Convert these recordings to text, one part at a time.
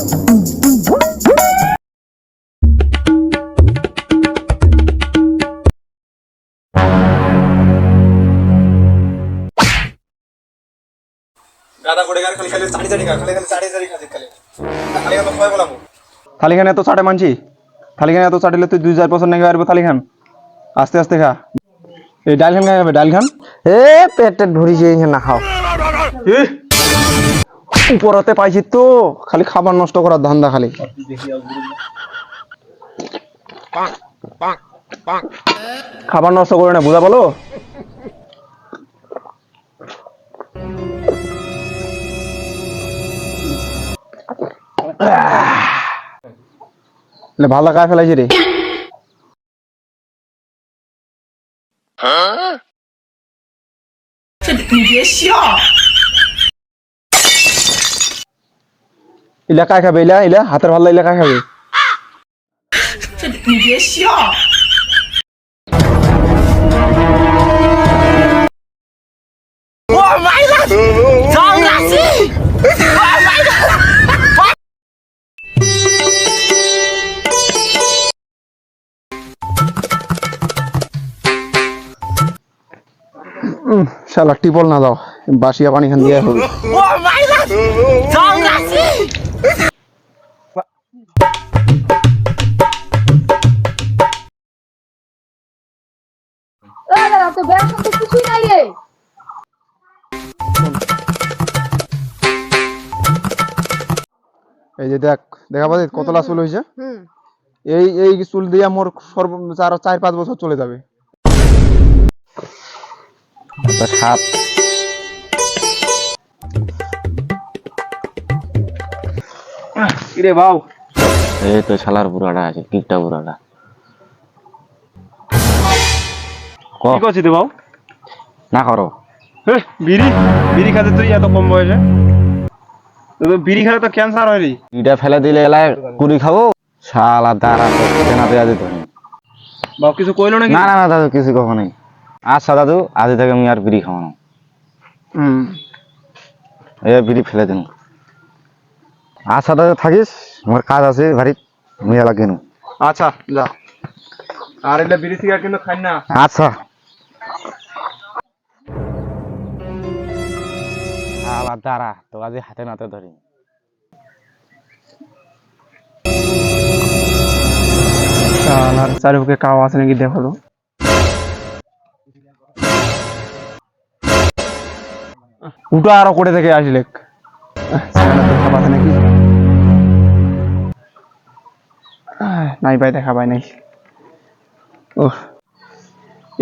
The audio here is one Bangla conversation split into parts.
গাদা করে গার খালি খালি চাড়ি চাড়ি খা খালি খালি চাড়ি চাড়ি খালি খালি খালি তো সবাই বলাবো থালি খানে এত চাটে মানছি থালি খানে এত চাটিলে তুই 2-4 বছর নাকি পারবো থালি খান আস্তে আস্তে খা এই ডাল খান খাবে ডাল খান এ পেটে ভরিছে না খাও উপরতে পাইছি তো খালি খাবার নষ্ট করার ধান্দা খালি খাবার নষ্ট করে না বুঝা বলো ভালো কাজ ফেলাইছি রে ইলা কায় খাবে ইলা ইলা হাতের ভালো ইলা কায় খাবে শালা টিপল না দাও বাসিয়া পানি খান দিয়ে হবে এই যে দেখ দেখা পাচ্ছিস কতলা চুল হয়েছে এই এই চুল দিয়ে মোর সর্বোচ্চ আরো 4-5 বছর চলে যাবে সাপ কিরে বাউ এই তো শালার বুড়াটা আছে কিকটা বুড়াটা কি করছিস বাউ না করো বিড়ি বিড়ি খাতে তুই এত কম বয়সে তো বিড়ি খেলে তো ক্যান্সার হয় রে এটা ফেলে দিলে এলায় কুড়ি খাবো শালা দাঁড়া করতে না দেয়া যেত বাউ কিছু কইলো নাকি না না না দাদু কিছু কখনো নেই আচ্ছা দাদু আজ থেকে আমি আর বিড়ি খাবো না এই বিড়ি ফেলে দিন আচ্ছা দাদু থাকিস আমার কাজ আছে ভারী মেয়ে লাগে নু আচ্ছা যা আর এটা বিড়ি সিগারেট কিন্তু খাই না আচ্ছা শালা দাঁড়া তো আজ হাতে নাতে ধরি শালার চারিদিকে কাও আছে নাকি দেখো তো উঠা আরো করে থেকে আসলে নাকি নাই ভাই দেখা পাই নাই ও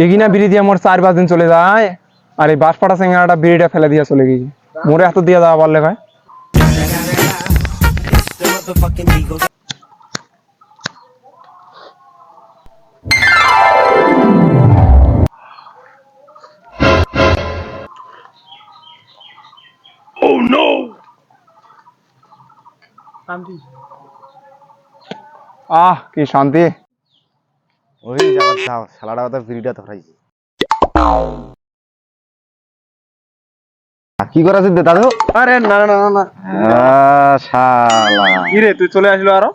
এগিনা বিড়ি দিয়ে মোর 4-5 দিন চলে যায় আর এই বাঁশপাড়া সিঙ্গারাটা বিড়িটা ফেলে দিয়ে চলে গেছি মোরে এত দিয়ে দেওয়া পারলে ভাই আহ কি শান্তি ওই যাও যাও শালাটা কথা বিড়িটা ধরাইছি কি করা আছে দাদু আরে না না না না শালা কি রে তুই চলে আসলো আরো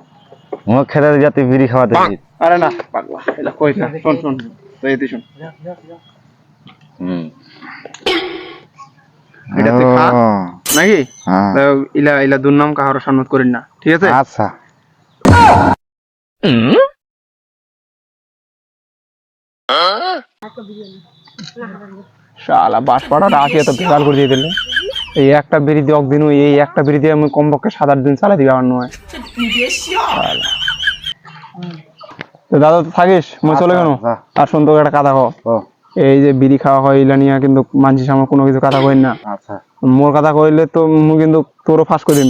মুখ খেতে যা তুই বিড়ি খাওয়াতে আরে না পাগলা এলা কই না শুন শুন তুই এদিকে শুন এটা তুই খা নাকি ইলা ইলা দুর্নাম কাহার সম্মত করিন না ঠিক আছে আচ্ছা শালা বাঁশপাড়াটা আসি এত ভেজাল করে দিয়ে দিলে এই একটা বিড়ি দিয়ে একদিন এই একটা বিড়ি দিয়ে আমি কমপক্ষে 7-8 দিন চালাই দিবি আমার নয় তো দাদা তো থাকিস মই চলে গেল আর শুন তোকে একটা কথা কও এই যে বিড়ি খাওয়া হয় ইলা নিয়ে কিন্তু মানছিস আমার কোনো কিছু কথা কইন না মোর কথা কইলে তো মুই কিন্তু তোরও ফাঁস করে দিন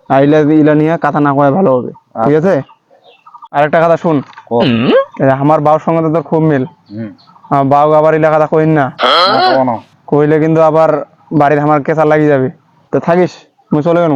আর ইলা নিয়ে কথা না কয় ভালো হবে ঠিক আছে আরেকটা কথা শুন আমার বাবার সঙ্গে তো তোর খুব মিল বাউ আবার ইলা কথা কইন না কইলে কিন্তু আবার বাড়ির আমার কেঁচা লাগি যাবে তো থাকিস মুই চলে গেল